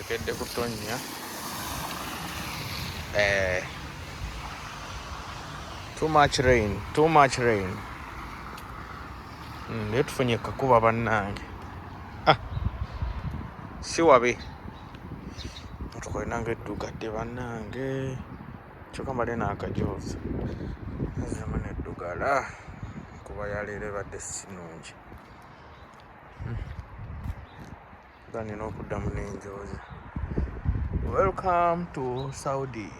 ekedde kutonnya. Too much rain. Naye tufunye kakuba bannange. Si wabi tukolinanga eddugadde bannange, kyokka mbadde n'akajoozi aziramu n'eddugala, kuba yaleero ebadde sinungi. Nga nina okuddamu n'enjoozi. Welcome to Saudi.